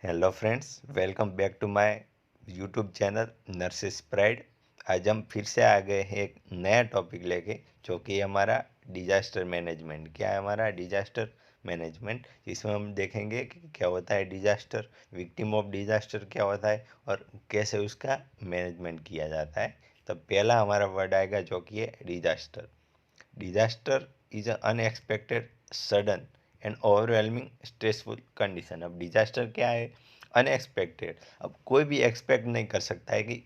Hello friends, welcome back to my YouTube channel Nurses Pride. आज हम फिर से आ गए हैं एक नया टॉपिक लेके, जो कि हमारा डिजास्टर मैनेजमेंट। क्या है हमारा डिजास्टर मैनेजमेंट? जिसमें हम देखेंगे कि क्या होता है डिजास्टर, विक्टिम ऑफ डिजास्टर क्या होता है और कैसे उसका मैनेजमेंट किया जाता है। तो पहला हमारा वर्ड आएगा जो कि है disaster. Disaster is unexpected, sudden and overwhelming stressful condition. अब डिजास्टर क्या है? अनएक्सपेक्टेड। अब कोई भी एक्सपेक्ट नहीं कर सकता है कि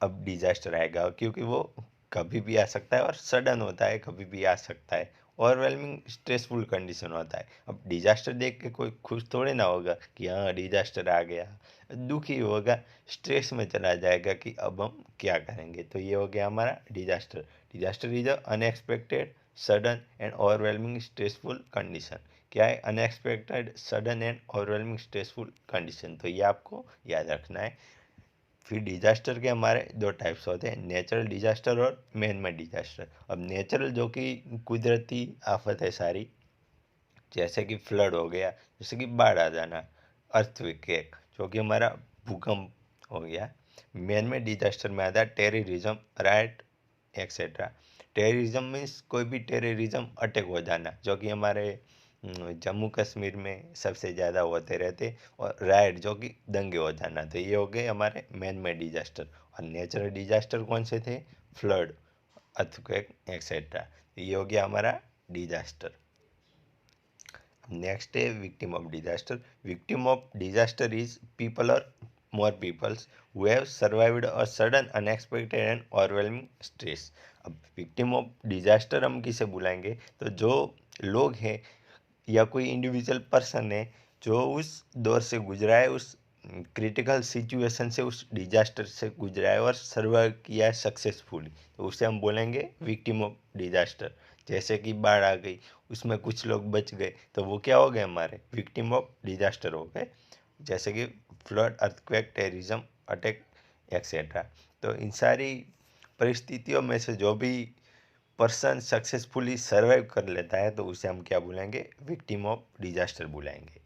अब डिजास्टर आएगा, क्योंकि वो कभी भी आ सकता है और सडन होता है, कभी भी आ सकता है। ओवरवेलमिंग स्ट्रेसफुल कंडीशन होता है। अब डिजास्टर देख के कोई खुश थोड़े ना होगा कि हाँ डिजास्टर आ गया, दुखी होगा, स्ट्रेस में चला जाएगा कि अब हम क्या करेंगे। तो ये हो गया हमारा disaster. Disaster is a unexpected, sudden and overwhelming stressful condition. क्या है? Unexpected, sudden and overwhelming stressful condition. तो ये आपको याद रखना है। फिर डिजास्टर के हमारे दो टाइप्स होते हैं, नेचुरल डिजास्टर और मैन मेड डिजास्टर। अब नेचुरल जो कि कुदरती आफत है सारी, जैसे कि फ्लड हो गया, जैसे कि बाढ़ आ जाना, अर्थक्वेक जो कि हमारा भूकंप हो गया। मैन मेड डिजास्टर में आता है terrorism, right, etcetera. Terrorism means कोई भी टेररिज्म अटैक हो जाना, जो कि हमारे जम्मू कश्मीर में सबसे ज़्यादा होते रहते। और राइट जो कि दंगे हो जाना। तो ये हो गए हमारे मैन मेड डिजास्टर। और नेचुरल डिजास्टर कौन से थे? Flood, earthquake, etcetera. ये हो गया हमारा डिजास्टर। नेक्स्ट है victim of disaster. Victim of disaster is people और मोर peoples who have survived a sudden, unexpected and overwhelming stress। अब विक्टिम ऑफ डिजास्टर हम किसे बुलाएंगे? तो जो लोग हैं या कोई इंडिविजुअल पर्सन है जो उस दौर से गुजरा है, उस क्रिटिकल सिचुएशन से, उस डिजास्टर से गुजरा है और सर्वाइव किया है सक्सेसफुली, तो उसे हम बोलेंगे विक्टिम ऑफ डिजास्टर। जैसे कि बाढ़ आ गई, उसमें कुछ लोग बच गए, तो वो क्या हो गए? हमारे विक्टिम ऑफ डिजास्टर हो गए। जैसे कि flood, earthquake, terrorism attack, etcetera. तो इन सारी परिस्थितियों में से जो भी पर्सन सक्सेसफुली सर्वाइव कर लेता है, तो उसे हम क्या बुलाएंगे? विक्टिम ऑफ डिजास्टर बुलाएंगे।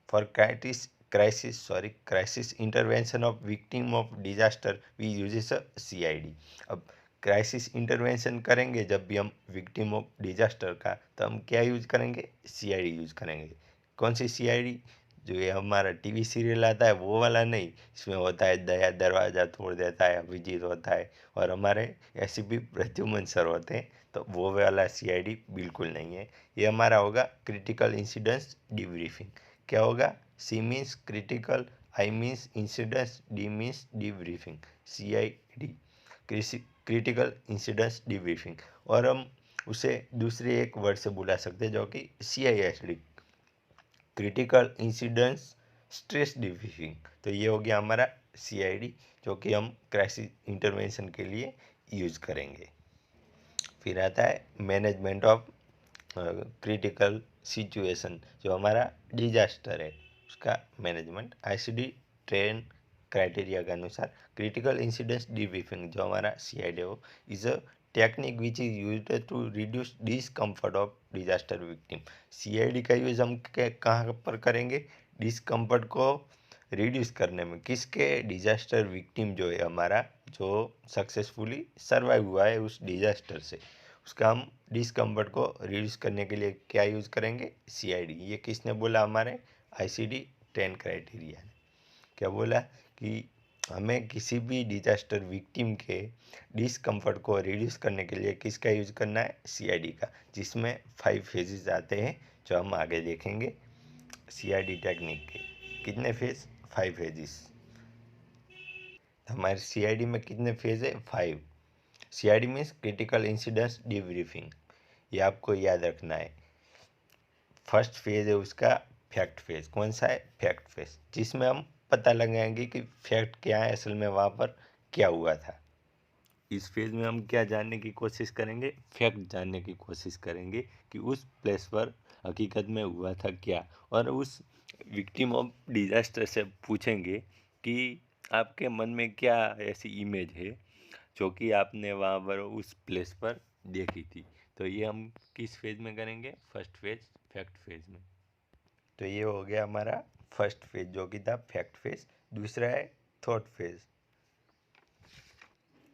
For crisis intervention of victim of disaster we uses CID। अब क्राइसिस इंटरवेंशन करेंगे जब भी हम विक्टिम ऑफ डिजास्टर का, तो हम क्या यूज करेंगे? CID यूज करेंगे। कौन सी CID? जो ये हमारा टीवी सीरियल आता है वो वाला नहीं। इसमें होता है दया दरवाज़ा तोड़ देता है, अभिजीत होता है, और हमारे SCP प्रद्युमन सर होते हैं। तो वो वाला CID बिल्कुल नहीं है। ये हमारा होगा क्रिटिकल इंसिडेंट्स डिब्रीफिंग। क्या होगा? C means critical, I means incidents, D means debriefing, CID critical incidents debriefing. और हम उसे दूसरे एक वर्ड से बुला सकते हैं जो कि CISD, critical incidents stress debriefing. तो ये हो गया हमारा CID, जो कि हम क्राइसिस इंटरवेंशन के लिए यूज करेंगे। फिर आता है मैनेजमेंट ऑफ क्रिटिकल सिचुएशन। जो हमारा डिजास्टर है उसका मैनेजमेंट ICD ट्रेन क्राइटेरिया के अनुसार। क्रिटिकल इंसिडेंट्स डिब्रीफिंग जो हमारा CID है, वो is a technique which is use to reduce discomfort of disaster victim. CID का यूज हम कहाँ पर करेंगे? डिसकम्फर्ट को रिड्यूस करने में। किसके? डिजास्टर विक्टिम जो है हमारा, जो सक्सेसफुली सर्वाइव हुआ है उस डिजास्टर से, उसका हम डिसकम्फर्ट को रिड्यूस करने के लिए क्या यूज़ करेंगे? CID। ये किसने बोला? हमारे ICD 10 क्राइटेरिया ने। क्या बोला? कि हमें किसी भी डिजास्टर विक्टिम के डिसकम्फर्ट को रिड्यूस करने के लिए किसका यूज़ करना है? CID का, जिसमें 5 फेजेस आते हैं जो हम आगे देखेंगे। CID टेक्निक के कितने फेज? 5 फेजेस। हमारे CID में कितने फेज है? 5। CID means critical incidents debriefing. ये आपको याद रखना है। फर्स्ट फेज है उसका फैक्ट फेज। कौन सा है? फैक्ट फेज, जिसमें हम पता लगाएंगे कि फैक्ट क्या है, असल में वहाँ पर क्या हुआ था। इस फेज में हम क्या जानने की कोशिश करेंगे? फैक्ट जानने की कोशिश करेंगे कि उस प्लेस पर हकीकत में हुआ था क्या। और उस विक्टिम ऑफ डिजास्टर से पूछेंगे कि आपके मन में क्या ऐसी इमेज है जो कि आपने वहाँ पर उस प्लेस पर देखी थी। तो ये हम किस फेज में करेंगे? फर्स्ट फेज, फैक्ट फेज में। तो ये हो गया हमारा फर्स्ट फेज जो कि था फैक्ट फेज, दूसरा है थॉट फेज।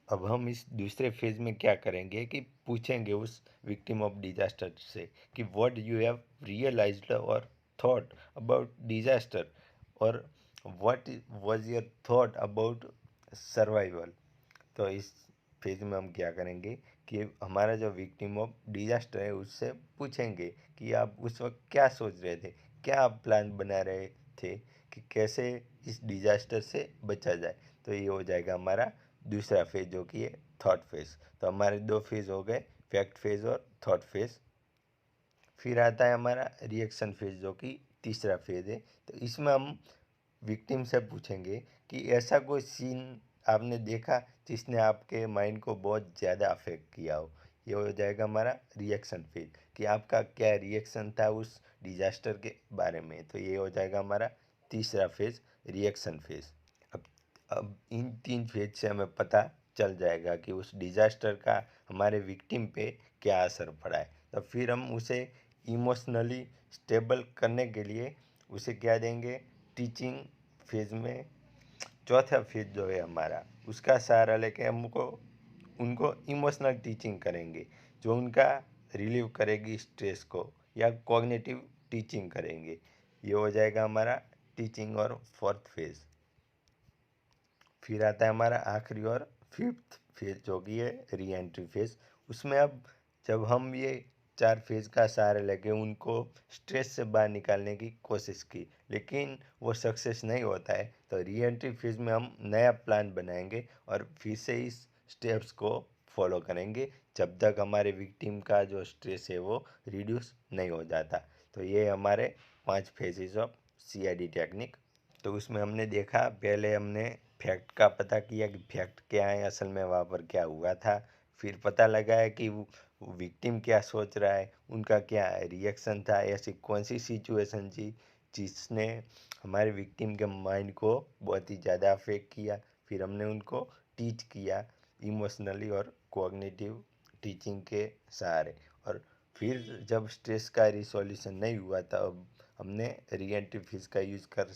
अब हम इस दूसरे फेज में क्या करेंगे कि पूछेंगे उस विक्टिम ऑफ डिजास्टर से कि व्हाट यू हैव रियलाइज्ड और थॉट अबाउट डिजास्टर, और what was your thought about survival. तो इस फेज में हम क्या करेंगे कि हमारा जो विक्टिम ऑफ डिजास्टर है उससे पूछेंगे कि आप उस वक्त क्या सोच रहे थे, क्या आप प्लान बना रहे थे कि कैसे इस डिजास्टर से बचा जाए। तो ये हो जाएगा हमारा दूसरा फेज जो कि है थॉट फेज। तो हमारे दो फेज हो गए, फैक्ट फेज और थॉट फेज। फिर आता है हमारा रिएक्शन फेज जो कि तीसरा फेज है। तो इसमें हम विक्टिम से पूछेंगे कि ऐसा कोई सीन आपने देखा जिसने आपके माइंड को बहुत ज़्यादा अफेक्ट किया हो। ये हो जाएगा हमारा रिएक्शन फेज कि आपका क्या रिएक्शन था उस डिजास्टर के बारे में। तो ये हो जाएगा हमारा तीसरा फेज, रिएक्शन फेज। अब अब इन तीन फेज से हमें पता चल जाएगा कि उस डिजास्टर का हमारे विक्टिम पे क्या असर पड़ा है। तो फिर हम उसे इमोशनली स्टेबल करने के लिए उसे क्या देंगे, टीचिंग फेज में चौथा फेज जो है हमारा उसका सहारा लेके हमको उनको इमोशनल टीचिंग करेंगे जो उनका रिलीव करेगी स्ट्रेस को, या कॉग्निटिव टीचिंग करेंगे। ये हो जाएगा हमारा टीचिंग और फोर्थ फेज। फिर आता है हमारा आखिरी और फिफ्थ फेज जो कि है री एंट्री फेज। उसमें अब जब हम ये चार फेज का सहारा लेके उनको स्ट्रेस से बाहर निकालने की कोशिश की लेकिन वो सक्सेस नहीं होता है, तो री एंट्री फेज में हम नया प्लान बनाएंगे और फिर से इस स्टेप्स को फॉलो करेंगे जब तक हमारे विक्टिम का जो स्ट्रेस है वो रिड्यूस नहीं हो जाता। तो ये हमारे 5 फेजेस ऑफ CID टेक्निक। तो उसमें हमने देखा, पहले हमने फैक्ट का पता किया कि फैक्ट क्या है, असल में वहाँ पर क्या हुआ था। फिर पता लगाया कि वो विक्टिम क्या सोच रहा है, उनका क्या रिएक्शन था, ऐसी कौन सी सिचुएशन थी जिसने हमारे विक्टिम के माइंड को बहुत ही ज़्यादा अफेक्ट किया। फिर हमने उनको टीच किया इमोशनली और कॉग्निटिव टीचिंग के सहारे। और फिर जब स्ट्रेस का रिसोल्यूशन नहीं हुआ तब हमने री एंट्री फेज का यूज़ कर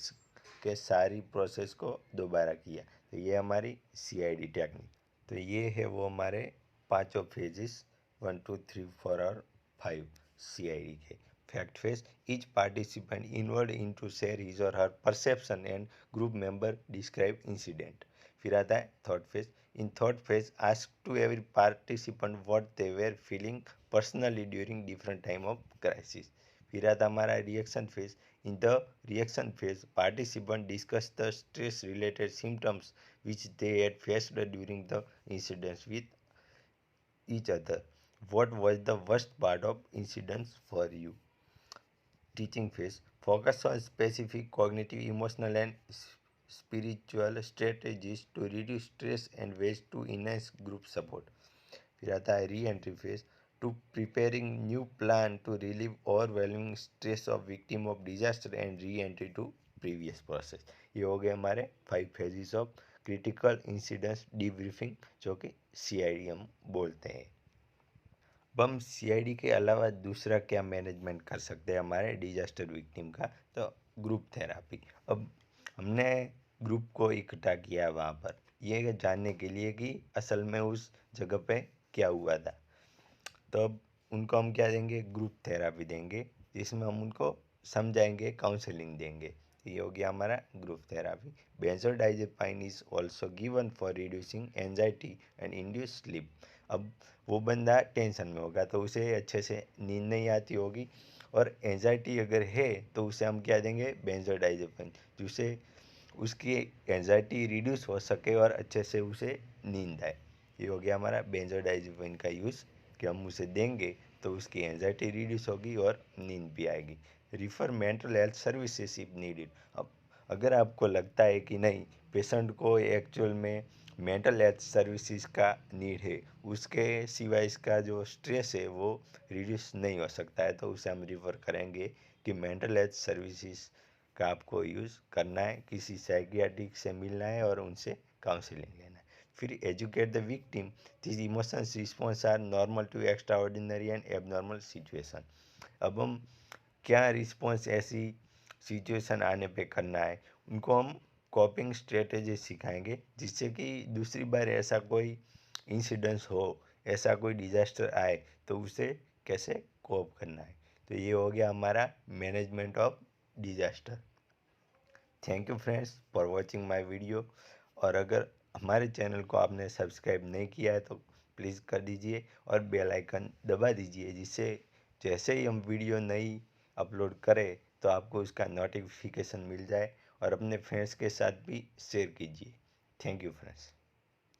के सारी प्रोसेस को दोबारा किया। तो ये हमारी CID टेक्निक। तो ये है वो हमारे पांचों फेजेस 1 2 3 4 और 5 CID के। Fact phase, each participant involved into share his or her perception and group member describe incident। फिर आता है thought phase. In thought phase ask to every participant what they were feeling personally during different time of crisis. फिर आता हमारा reaction phase. In the reaction phase, participants discuss the stress-related symptoms which they had faced during the incidents with each other. What was the worst part of incidents for you? Teaching phase. Focus on specific cognitive, emotional, and spiritual strategies to reduce stress and ways to enhance group support. फिर आता है reentry phase. To preparing new plan to relieve overwhelming stress of victim of disaster and reentry to previous process. ये हो गए हमारे 5 phases of critical incidents debriefing जो कि CID हम बोलते हैं। अब हम CID के अलावा दूसरा क्या मैनेजमेंट कर सकते हैं हमारे डिजास्टर विक्टिम का, तो ग्रुप थेरापी। अब हमने ग्रुप को इकट्ठा किया वहाँ पर ये जानने के लिए कि असल में उस जगह पे क्या हुआ था। तो अब उनको हम क्या देंगे, ग्रुप थेरापी देंगे जिसमें हम उनको समझाएंगे, काउंसलिंग देंगे। ये हो गया हमारा group therapy. Benzodiazepine is also given for reducing anxiety and induce sleep. अब वो बंदा टेंशन में होगा तो उसे अच्छे से नींद नहीं आती होगी, और एंजाइटी अगर है तो उसे हम क्या देंगे, बेंजोडाइजेपाइन, जिससे उसकी एंजाइटी रिड्यूस हो सके और अच्छे से उसे नींद आए। ये हो गया हमारा बेंजोडाइजेपाइन का यूज़ कि हम उसे देंगे तो उसकी एंजाइटी रिड्यूस होगी और नींद भी आएगी। Refer mental health services if needed. अब अगर आपको लगता है कि नहीं, पेशेंट को एक्चुअल में मेंटल हेल्थ सर्विसेज का नीड है, उसके सिवाय इसका जो स्ट्रेस है वो रिड्यूस नहीं हो सकता है, तो उसे हम रिफ़र करेंगे कि मेंटल हेल्थ सर्विसेज का आपको यूज़ करना है, किसी साइकियाट्रिक से मिलना है और उनसे काउंसलिंग लेना है। फिर educate the victim this emotions response are normal to extraordinary and abnormal situation. अब हम क्या रिस्पॉन्स ऐसी सिचुएशन आने पे करना है, उनको हम कॉपिंग स्ट्रेटेजी सिखाएंगे, जिससे कि दूसरी बार ऐसा कोई इंसिडेंस हो, ऐसा कोई डिजास्टर आए तो उसे कैसे कोप करना है। तो ये हो गया हमारा management of disaster. Thank you friends for watching my video. और अगर हमारे चैनल को आपने सब्सक्राइब नहीं किया है तो प्लीज़ कर दीजिए और बेल आइकन दबा दीजिए, जिससे जैसे ही हम वीडियो नई अपलोड करें तो आपको उसका नोटिफिकेशन मिल जाए। और अपने फ्रेंड्स के साथ भी शेयर कीजिए। Thank you friends.